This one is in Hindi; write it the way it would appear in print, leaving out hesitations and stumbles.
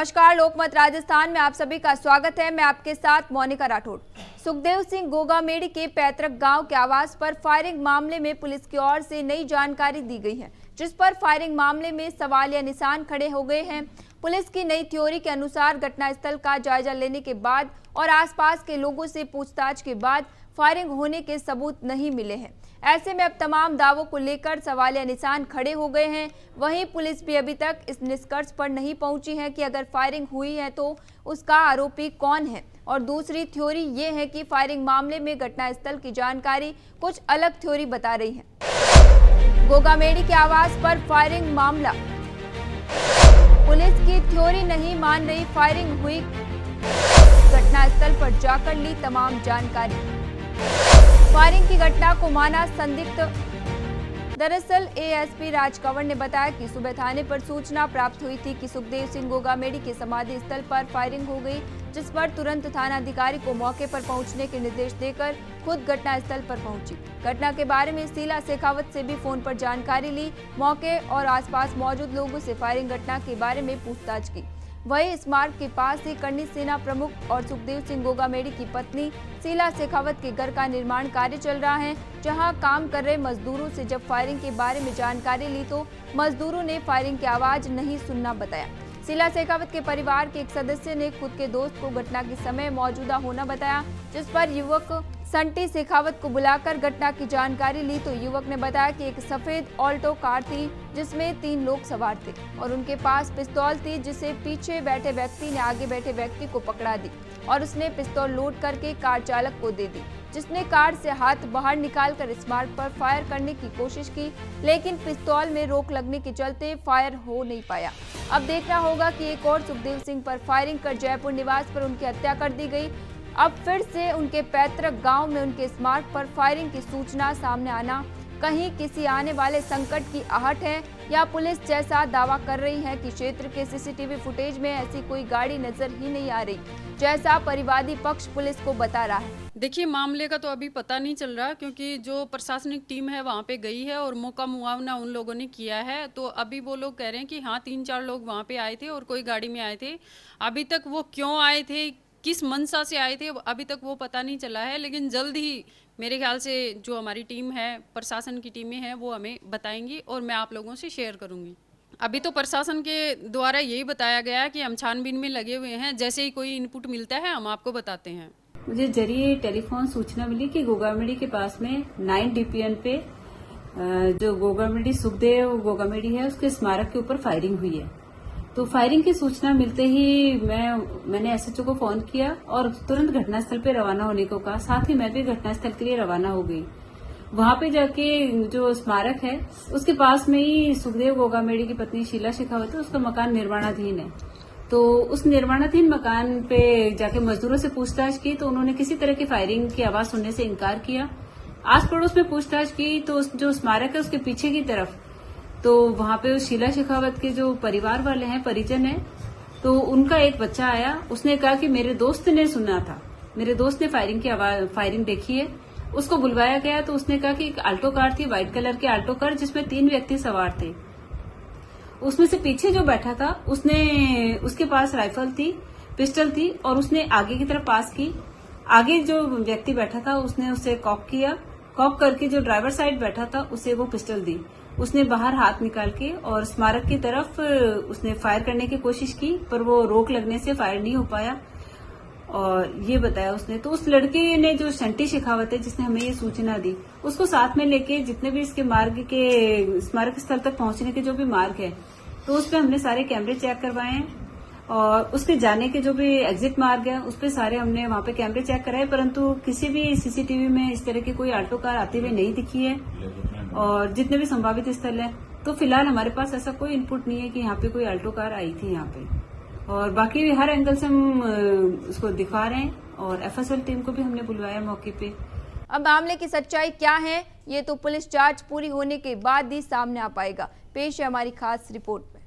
नमस्कार, लोकमत राजस्थान में आप सभी का स्वागत है। मैं आपके साथ मोनिका राठौड़। सुखदेव सिंह गोगामेड़ी के पैतृक गांव के आवास पर फायरिंग मामले में पुलिस की ओर से नई जानकारी दी गई है, जिस पर फायरिंग मामले में सवालिया निशान खड़े हो गए हैं। पुलिस की नई थ्योरी के अनुसार घटनास्थल का जायजा लेने के बाद और आसपास के लोगों से पूछताछ के बाद फायरिंग होने के सबूत नहीं मिले हैं। ऐसे में अब तमाम दावों को लेकर सवालिया निशान खड़े हो गए हैं। वहीं पुलिस भी अभी तक इस निष्कर्ष पर नहीं पहुंची है कि अगर फायरिंग हुई है तो उसका आरोपी कौन है। और दूसरी थ्योरी ये है कि फायरिंग मामले में घटनास्थल की जानकारी कुछ अलग थ्योरी बता रही है। गोगामेड़ी के आवास पर फायरिंग मामला, पुलिस की थ्योरी नहीं मान रही, फायरिंग हुई, घटनास्थल पर जाकर ली तमाम जानकारी। फायरिंग की घटना को माना संदिग्ध। दरअसल एएसपी राज कंवर ने बताया कि सुबह थाने पर सूचना प्राप्त हुई थी कि सुखदेव सिंह गोगामेड़ी के समाधि स्थल पर फायरिंग हो गई, जिस पर तुरंत थाना अधिकारी को मौके पर पहुंचने के निर्देश देकर खुद घटनास्थल पर पहुंची। घटना के बारे में शीला शेखावत से भी फोन पर जानकारी ली। मौके और आसपास मौजूद लोगों से फायरिंग घटना के बारे में पूछताछ की। वहीं स्मारक के पास ही करनी सेना प्रमुख और सुखदेव सिंह गोगामेड़ी की पत्नी शीला शेखावत के घर का निर्माण कार्य चल रहा है, जहां काम कर रहे मजदूरों से जब फायरिंग के बारे में जानकारी ली तो मजदूरों ने फायरिंग की आवाज नहीं सुनना बताया। शीला शेखावत के परिवार के एक सदस्य ने खुद के दोस्त को घटना के समय मौजूदा होना बताया, जिस पर युवक संटी शेखावत को बुलाकर घटना की जानकारी ली तो युवक ने बताया कि एक सफेद ऑल्टो कार थी जिसमें 3 लोग सवार थे और उनके पास पिस्तौल थी, जिसे पीछे बैठे व्यक्ति ने आगे बैठे व्यक्ति को पकड़ा दी और उसने पिस्तौल लोड करके कार चालक को दे दी, जिसने कार से हाथ बाहर निकालकर स्मारक पर फायर करने की कोशिश की, लेकिन पिस्तौल में रोक लगने के चलते फायर हो नहीं पाया। अब देखना होगा कि एक और सुखदेव सिंह पर फायरिंग कर जयपुर निवास पर उनकी हत्या कर दी गई। अब फिर से उनके पैतृक गांव में उनके स्मारक पर फायरिंग की सूचना सामने आना कहीं किसी आने वाले संकट की आहट है, या पुलिस जैसा दावा कर रही है कि क्षेत्र के सीसीटीवी फुटेज में ऐसी कोई गाड़ी नजर ही नहीं आ रही, जैसा परिवादी पक्ष पुलिस को बता रहा है। देखिए, मामले का तो अभी पता नहीं चल रहा, क्योंकि जो प्रशासनिक टीम है वहाँ पे गई है और मौका मुआवना उन लोगों ने किया है। तो अभी वो लोग कह रहे हैं कि हाँ, 3-4 लोग वहाँ पे आए थे और कोई गाड़ी में आए थे। अभी तक वो क्यों आए थे, किस मंशा से आए थे, अभी तक वो पता नहीं चला है। लेकिन जल्द ही मेरे ख्याल से जो हमारी टीम है, प्रशासन की टीमें हैं, वो हमें बताएंगी और मैं आप लोगों से शेयर करूंगी। अभी तो प्रशासन के द्वारा यही बताया गया है कि हम छानबीन में लगे हुए हैं, जैसे ही कोई इनपुट मिलता है हम आपको बताते हैं। मुझे जरिए टेलीफोन सूचना मिली कि गोगामेड़ी के पास में 9 DPN पे जो गोगामेड़ी सुखदेव गोगामेड़ी है उसके स्मारक के ऊपर फायरिंग हुई है। तो फायरिंग की सूचना मिलते ही मैंने एसएचओ को फोन किया और तुरंत घटनास्थल पे रवाना होने को कहा। साथ ही मैं भी घटनास्थल के लिए रवाना हो गई। वहां पे जाके जो स्मारक है उसके पास में ही सुखदेव गोगामेड़ी की पत्नी शीला शेखावत है, उसका मकान निर्माणाधीन है। तो उस निर्माणाधीन मकान पे जाके मजदूरों से पूछताछ की तो उन्होंने किसी तरह की फायरिंग की आवाज सुनने से इनकार किया। आस पड़ोस में पूछताछ की तो जो स्मारक है उसके पीछे की तरफ, तो वहां पे शीला शेखावत के जो परिवार वाले हैं, परिजन हैं, तो उनका एक बच्चा आया। उसने कहा कि मेरे दोस्त ने सुना था, मेरे दोस्त ने फायरिंग देखी है। उसको बुलवाया गया तो उसने कहा कि एक आल्टो कार थी, व्हाइट कलर की आल्टो कार, जिसमें 3 व्यक्ति सवार थे। उसमें से पीछे जो बैठा था उसके पास राइफल थी, पिस्टल थी और उसने आगे की तरफ पास की। आगे जो व्यक्ति बैठा था उसने उसे कॉक किया। कॉक करके जो ड्राइवर साइड बैठा था उसे वो पिस्टल दी। उसने बाहर हाथ निकाल के और स्मारक की तरफ उसने फायर करने की कोशिश की, पर वो रोक लगने से फायर नहीं हो पाया और ये बताया उसने। तो उस लड़के ने, जो संटी शेखावत है जिसने हमें ये सूचना दी, उसको साथ में लेके जितने भी इसके मार्ग के स्मारक स्थल तक पहुंचने के जो भी मार्ग है, तो उस पर हमने सारे कैमरे चेक करवाए हैं और उसके जाने के जो भी एग्जिट मार्ग है उस पर सारे हमने वहां पे कैमरे चेक कराए, परंतु किसी भी सीसीटीवी में इस तरह की कोई आल्टो कार आते हुए नहीं दिखी है। और जितने भी संभावित स्थल है, तो फिलहाल हमारे पास ऐसा कोई इनपुट नहीं है कि यहाँ पे कोई आल्टो कार आई थी यहाँ पे। और बाकी हर एंगल से हम उसको दिखा रहे हैं और एफएसएल टीम को भी हमने बुलवाया मौके पे। अब मामले की सच्चाई क्या है, ये तो पुलिस जांच पूरी होने के बाद ही सामने आ पाएगा। पेश है हमारी खास रिपोर्ट में।